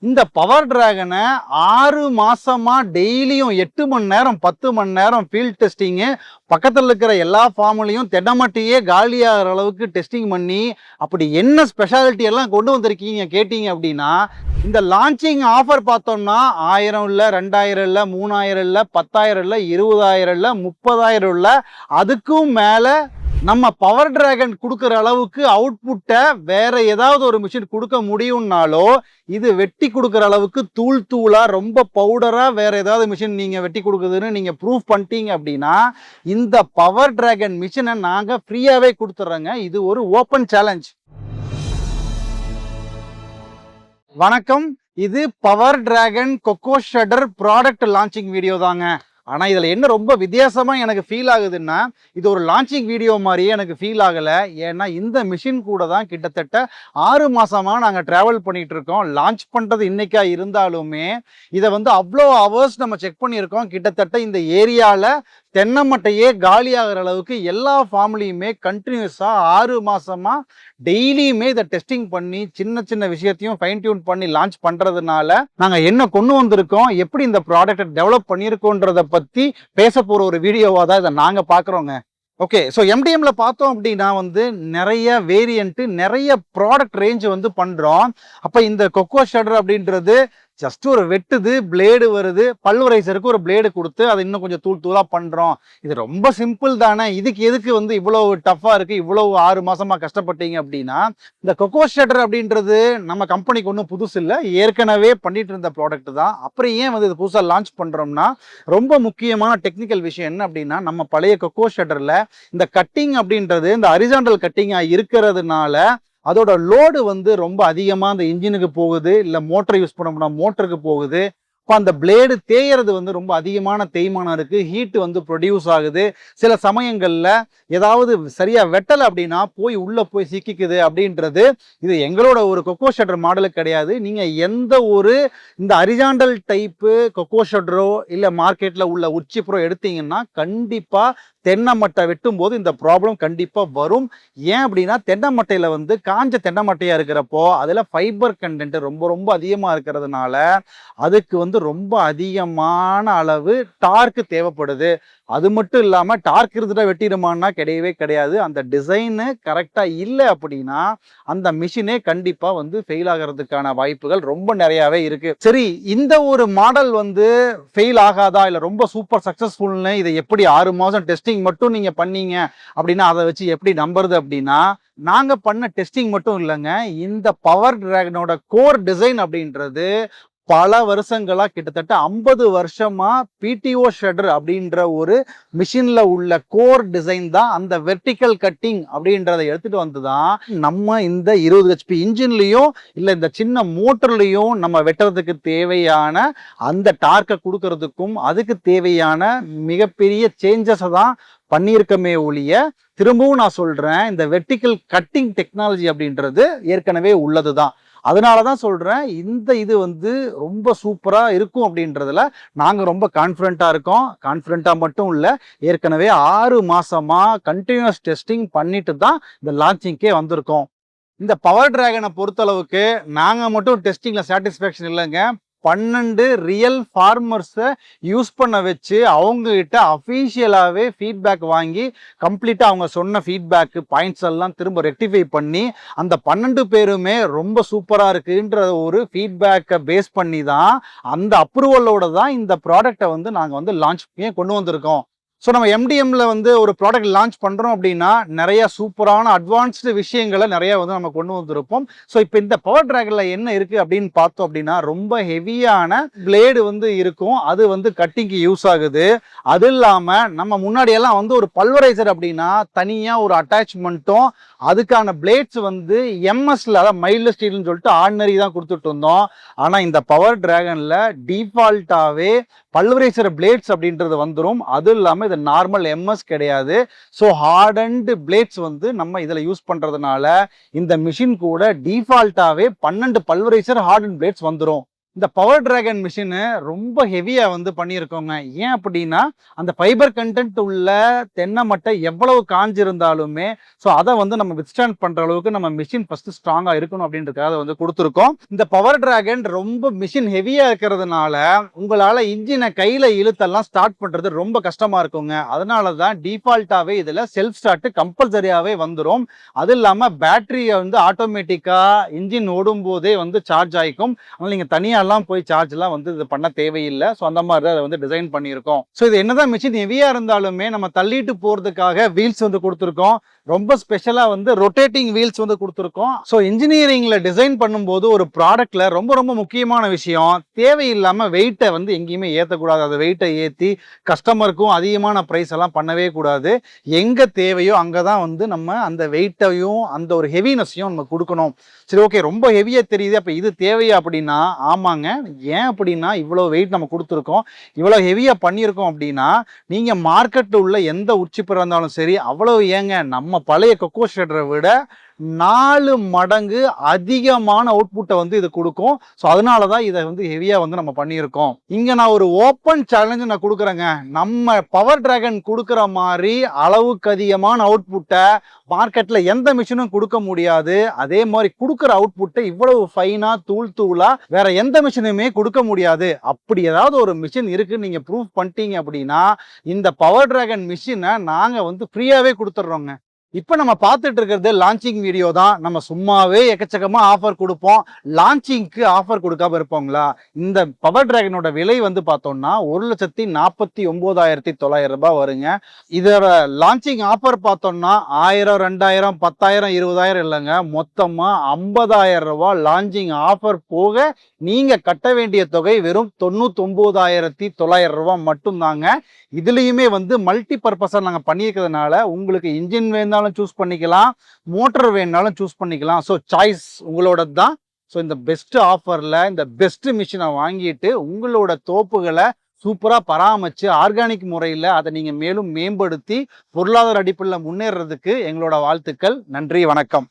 இந்த பவர் டிராகனை 6 மாசமா டெய்லியும் 8 மணி நேரம் 10 மணி நேரம் ஃபீல்ட் டெஸ்டிங்கு பக்கத்தில் இருக்கிற எல்லா ஃபார்ம்லையும் தென்னமட்டையே காலியாகிற அளவுக்கு டெஸ்டிங் பண்ணி அப்படி என்ன ஸ்பெஷாலிட்டி எல்லாம் கொண்டு வந்திருக்கீங்க கேட்டீங்க அப்படின்னா, இந்த லான்ச்சிங் ஆஃபர் பார்த்தோம்னா 1000 இல்லை, 2000 இல்லை, 3000 இல்லை, 10,000 இல்லை, 20,000 இல்லை, 30,000 இல்லை, அதுக்கும் மேலே நம்ம பவர் டிராகன் கொடுக்குற அளவுக்கு அவுட்புட்டை வேற ஏதாவது ஒரு மிஷின் கொடுக்க முடியும்னாலோ, இது வெட்டி கொடுக்குற அளவுக்கு தூள் தூளா ரொம்ப பவுடரா வேற ஏதாவது மிஷின் நீங்க வெட்டி கொடுக்குதுன்னு நீங்க ப்ரூஃப் பண்ணிட்டீங்க அப்படின்னா, இந்த பவர் டிராகன் மிஷினை நாங்க ஃப்ரீயாவே கொடுத்துட்றோங்க. இது ஒரு ஓப்பன் சேலஞ்ச். வணக்கம், இது power dragon cocoa shutter product launching video தாங்க. ஆனால் இதில் என்ன ரொம்ப வித்தியாசமாக எனக்கு ஃபீல் ஆகுதுன்னா, இது ஒரு லான்ச்சிங் வீடியோ மாதிரியே எனக்கு ஃபீல் ஆகலை. ஏன்னா இந்த மிஷின் கூட தான் கிட்டத்தட்ட 6 மாதமாக நாங்கள் ட்ராவல் பண்ணிகிட்டு இருக்கோம். லான்ச் பண்ணுறது இன்றைக்கா இருந்தாலுமே இதை அவ்வளோ ஹவர்ஸ் நம்ம செக் பண்ணியிருக்கோம். கிட்டத்தட்ட இந்த ஏரியாவில் தென்னமட்டையே காலியாகிற அளவுக்கு எல்லா ஃபார்ம்லேயுமே கண்டினியூஸாக 6 மாதமாக டெய்லியுமே இதை டெஸ்டிங் பண்ணி சின்ன சின்ன விஷயத்தையும் ஃபைன் டியூன் பண்ணி லான்ச் பண்ணுறதுனால நாங்கள் என்ன கொண்டு வந்திருக்கோம், எப்படி இந்த ப்ராடக்டை டெவலப் பண்ணியிருக்கோன்றதை பற்றி பேச போகிற ஒரு வீடியோவாக தான் இதை நாங்கள் பார்க்குறோங்க. ஓகே, ஸோ எம்டிஎம்ல பார்த்தோம் அப்படின்னா நிறைய வேரியண்ட்டு, நிறைய ப்ராடக்ட் ரேஞ்சு பண்ணுறோம். அப்போ இந்த கொக்கோ ஷட்டர் அப்படின்றது ஜஸ்ட் ஒரு வெட்டுது, பிளேடு வருது, பல்வரைசருக்கு ஒரு பிளேடு கொடுத்து அதை இன்னும் கொஞ்சம் தூள் தூளாக பண்ணுறோம். இது ரொம்ப சிம்பிள் தானே, இதுக்கு எதுக்கு இவ்வளோ டஃப்பாக இருக்குது, இவ்வளோ 6 மாதமாக கஷ்டப்பட்டீங்க அப்படின்னா, இந்த கொக்கோ ஷட்டர் அப்படின்றது நம்ம கம்பெனிக்கு ஒன்றும் புதுசு இல்லை, ஏற்கனவே பண்ணிட்டு இருந்த ப்ராடக்ட் தான். அப்புறம் ஏன் இது புதுசாக லான்ச் பண்ணுறோம்னா, ரொம்ப முக்கியமான டெக்னிக்கல் விஷயம் என்ன அப்படின்னா, நம்ம பழைய கொக்கோ ஷட்டரில் இந்த கட்டிங் அப்படின்றது இந்த ஹரிசாண்டல் கட்டிங்காக இருக்கிறதுனால அதோட லோடு ரொம்ப அதிகமாக அந்த இன்ஜினுக்கு போகுது, இல்லை மோட்டர் யூஸ் பண்ணோம்னா மோட்டருக்கு போகுது. இப்போ அந்த பிளேடு தேயறது ரொம்ப அதிகமான தேய்மானம் இருக்குது, ஹீட்டு ப்ரொடியூஸ் ஆகுது. சில சமயங்களில் ஏதாவது சரியாக வெட்டலை அப்படின்னா உள்ளே போய் சிக்கிக்குது அப்படின்றது. இது எங்களோட ஒரு கொக்கோ ஷட்டர் மாடலுக்கு கிடையாது. நீங்கள் எந்த ஒரு இந்த ஹரிசாண்டல் டைப்பு கொக்கோ ஷட்டரோ இல்லை மார்க்கெட்டில் உள்ள உச்சி ப்ரோ எடுத்தீங்கன்னா கண்டிப்பாக தென்னமட்டை வெட்டும் போது இந்த ப்ராப்ளம் கண்டிப்பாக வரும். ஏன் அப்படின்னா, தென்னமட்டையில் காஞ்ச தென்னமட்டையாக இருக்கிறப்போ அதில் ஃபைபர் கண்டென்ட் ரொம்ப ரொம்ப அதிகமாக இருக்கிறதுனால அதுக்கு ரொம்ப அதிகமான அளவு டார்க் தேவைப்படுது. அது மட்டும் இல்லாமல் டார்க் இருந்துட்டா வெட்டிடுமான்னா கிடையவே கிடையாது. அந்த டிசைனு கரெக்டாக இல்லை அப்படின்னா அந்த மிஷினே கண்டிப்பாக ஃபெயில் ஆகிறதுக்கான வாய்ப்புகள் ரொம்ப நிறையாவே இருக்குது. சரி, இந்த ஒரு மாடல் ஃபெயில் ஆகாதா, இல்லை ரொம்ப சூப்பர் சக்ஸஸ்ஃபுல்னு இதை எப்படி 6 மாதம் டெஸ்டிங் மட்டும் நீங்கள் பண்ணீங்க அப்படின்னா அதை வச்சு எப்படி நம்புறது அப்படின்னா, நாங்கள் பண்ண டெஸ்டிங் மட்டும் இல்லைங்க, இந்த பவர் டிராகனோட கோர் டிசைன் அப்படின்றது பல வருஷங்களா, கிட்டத்தட்ட 50 வருஷமா பிடிஓ ஷட்டர் அப்படின்ற ஒரு மிஷின்ல உள்ள கோர் டிசைன் தான். அந்த வெர்டிக்கல் கட்டிங் அப்படின்றத எடுத்துட்டு வந்துதான் நம்ம இந்த 20 HP இன்ஜின்லயும் இல்லை இந்த சின்ன மோட்டர்லயும் நம்ம வெட்டுறதுக்கு தேவையான அந்த டார்க்கை கொடுக்கறதுக்கும் அதுக்கு தேவையான மிகப்பெரிய சேஞ்சஸை தான் பண்ணியிருக்கமே ஒழிய, திரும்பவும் நான் சொல்றேன், இந்த வெர்டிக்கல் கட்டிங் டெக்னாலஜி அப்படின்றது ஏற்கனவே உள்ளது தான். அதனால தான் சொல்கிறேன், இந்த இது ரொம்ப சூப்பராக இருக்கும் அப்படின்றதுல நாங்கள் ரொம்ப கான்ஃபிடண்ட்டாக இருக்கோம். கான்ஃபிடண்ட்டாக மட்டும் இல்லை, ஏற்கனவே 6 மாதமாக கண்டினியூஸ் டெஸ்டிங் பண்ணிட்டு தான் இந்த லான்ச்சிங்கே வந்திருக்கோம். இந்த பவர் டிராகனை பொறுத்தளவுக்கு நாங்கள் மட்டும் டெஸ்டிங்கில் சாட்டிஸ்ஃபேக்ஷன் இல்லைங்க, 12 ரியல் ஃபார்மர்ஸை யூஸ் பண்ண வச்சு அவங்ககிட்ட அஃபீஷியலாகவே ஃபீட்பேக் வாங்கி கம்ப்ளீட்டாக அவங்க சொன்ன ஃபீட்பேக்கு பாயிண்ட்ஸ் எல்லாம் திரும்ப ரெக்டிஃபை பண்ணி அந்த 12 பேருமே ரொம்ப சூப்பராக இருக்குன்ற ஒரு ஃபீட்பேக்கை பேஸ் பண்ணி தான், அந்த அப்ரூவலோட தான் இந்த ப்ராடக்டை நாங்கள் லான்ச் பண்ணி கொண்டு வந்திருக்கோம். ஸோ நம்ம எம்டிஎம்ல ஒரு ப்ராடக்ட் லான்ச் பண்ணுறோம் அப்படின்னா நிறைய சூப்பரான அட்வான்ஸ்டு விஷயங்களை நிறைய நம்ம கொண்டு வந்திருப்போம். ஸோ இப்போ இந்த பவர் டிராகனில் என்ன இருக்குது அப்படின்னு பார்த்தோம் அப்படின்னா, ரொம்ப ஹெவியான பிளேடு இருக்கும், அது கட்டிங்க்கு யூஸ் ஆகுது. அது இல்லாமல் நம்ம முன்னாடியெல்லாம் ஒரு பல்வரைசர் அப்படின்னா தனியாக ஒரு அட்டாச்மெண்ட்டும் அதுக்கான பிளேட்ஸ் எம்எஸ்ல, அதாவது மைல்டு ஸ்டீல்னு சொல்லிட்டு ஆர்டினரி தான் கொடுத்துட்டு இருந்தோம். ஆனால் இந்த பவர் டிராகனில் டிஃபால்ட்டாகவே பல்வரைசர் பிளேட்ஸ் அப்படின்றது வந்துடும். அது இல்லாமல் இது நார்மல் எம்எஸ் கிடையாது. ஸோ ஹார்டன்டு பிளேட்ஸ் நம்ம இதில் யூஸ் பண்ணுறதுனால இந்த மிஷின் கூட டிஃபால்ட்டாகவே 12 பல்வரைசர் ஹார்டன் பிளேட்ஸ் வந்துடும். இந்த பவர் டிராகன் மிஷின் ரொம்ப ஹெவியா வந்து பண்ணியிருக்கோங்க. ஏன் அப்படின்னா, அந்த ஃபைபர் கன்டென்ட் உள்ள தென்னை மட்டை எவ்வளவு காஞ்சிருந்தாலுமே, ஸோ அத வந்து நம்ம வித்ஸ்டாண்ட் பண்ற அளவுக்கு நம்ம மிஷின் ஃபர்ஸ்ட் ஸ்ட்ராங்கா இருக்கணும் அப்படின்றதுக்காக வந்து குடுத்துருக்கோம். இந்த பவர் டிராகன் ரொம்ப மிஷின் ஹெவியா இருக்கிறதுனால, உங்களால இன்ஜின கையில இழுத்தெல்லாம் ஸ்டார்ட் பண்றது ரொம்ப கஷ்டமா இருக்குங்க. அதனால தான் டிஃபால்ட்டாவே இதுல செல்ஃப் ஸ்டார்ட் கம்பல்சரியாவே வந்துரும். அது இல்லாம பேட்டரிய வந்து ஆட்டோமேட்டிக்கா இன்ஜின் ஓடும்போதே வந்து சார்ஜ் ஆயிக்கும். அதனால நீங்க தனியா எல்லாம் போய் சார்ஜ்லாம் வந்து இது பண்ண தேவையில்லை. ஸோ அந்த மாதிரி தான் அதை வந்து டிசைன் பண்ணியிருக்கோம். ஸோ இது என்னதான் மிஷின் ஹெவியா இருந்தாலுமே நம்ம தள்ளிட்டு போறதுக்காக வீல்ஸ் வந்து கொடுத்துருக்கோம். ரொம்ப ஸ்பெஷலா வந்து ரொட்டேட்டிங் வீல்ஸ் வந்து கொடுத்துருக்கோம். ஸோ இன்ஜினியரிங்ல டிசைன் பண்ணும்போது ஒரு ப்ராடக்ட்ல ரொம்ப ரொம்ப முக்கியமான விஷயம், தேவையில்லாம வெயிட்டை வந்து எங்கேயுமே ஏற்றக்கூடாது. அதை வெயிட்டை ஏற்றி கஸ்டமருக்கும் அதிகமான ப்ரைஸ் எல்லாம் பண்ணவே கூடாது. எங்க தேவையோ அங்கதான் வந்து நம்ம அந்த வெயிட்டையும் அந்த ஒரு ஹெவினஸையும் நம்ம கொடுக்கணும். சரி, ஓகே, ரொம்ப ஹெவியா தெரியுது, அப்ப இது தேவையா அப்படின்னா ஆமாங்க. ஏன் அப்படின்னா இவ்வளவு வெயிட் நம்ம கொடுத்துருக்கோம், இவ்வளவு ஹெவியா பண்ணியிருக்கோம் அப்படின்னா, நீங்க மார்க்கெட்ல உள்ள எந்த உச்சிப்பரம் இருந்தாலும் சரி, அவ்வளவு ஏங்க நம்ம பழைய கொக்கோ ஷெட்டரை விட 4 மடங்கு அதிகமான அவுட்புட்டை வந்து இது கொடுக்கும். ஸோ அதனால தான் இதை வந்து ஹெவியா வந்து நம்ம பண்ணியிருக்கோம். இங்க நான் ஒரு ஓப்பன் சேலஞ்சு நான் கொடுக்குறேங்க. நம்ம பவர் டிராகன் கொடுக்குற மாதிரி அளவுக்கு அதிகமான அவுட்புட்டை மார்க்கெட்ல எந்த மிஷினும் கொடுக்க முடியாது. அதே மாதிரி கொடுக்குற அவுட்புட்டை இவ்வளவு ஃபைனா தூளா வேற எந்த மிஷினுமே கொடுக்க முடியாது. அப்படி ஏதாவது ஒரு மிஷின் இருக்குன்னு நீங்க ப்ரூஃப் பண்ணிட்டீங்க அப்படின்னா, இந்த பவர் டிராகன் மிஷினை நாங்க வந்து ஃப்ரீயாவே கொடுத்துட்றோங்க. இப்போ நம்ம பார்த்துட்டு இருக்கிறது லான்ச்சிங் வீடியோ தான். நம்ம சும்மாவே எக்கச்சக்கமா ஆஃபர் கொடுப்போம். லான்ச்சிங்க்கு ஆஃபர் கொடுக்காம இருப்போங்களா? இந்த பவர் டிராகனோட விலை வந்து பார்த்தோம்னா 1,49,900 ரூபாய் வருங்க. இதோட லான்ச்சிங் ஆஃபர் பார்த்தோம்னா 1000, 2000, 10,000, 20,000 இல்லைங்க, மொத்தமா 50,000 ரூபாய் லான்ச்சிங் ஆஃபர் போக நீங்க கட்ட வேண்டிய தொகை வெறும் 99,900 ரூபாய் மட்டும்தாங்க. இதுலயுமே வந்து மல்டி பர்பஸா நாங்க பண்ணியிருக்கிறதுனால உங்களுக்கு இன்ஜின் வேணாலும் சூஸ் பண்ணிக்கலாம், மோட்டர் வேணாலும் சூஸ் பண்ணிக்கலாம். ஸோ சாய்ஸ் உங்களோட தான். ஸோ இந்த பெஸ்ட் ஆஃபர்ல இந்த பெஸ்ட் மிஷினை வாங்கிட்டு உங்களோட தோப்புகளை சூப்பரா பராமரிச்சு ஆர்கானிக் முறையில் அதை நீங்க மேலும் மேம்படுத்தி பொருளாதார அடிப்படையில் முன்னேறதுக்கு எங்களோட வாழ்த்துக்கள். நன்றி, வணக்கம்.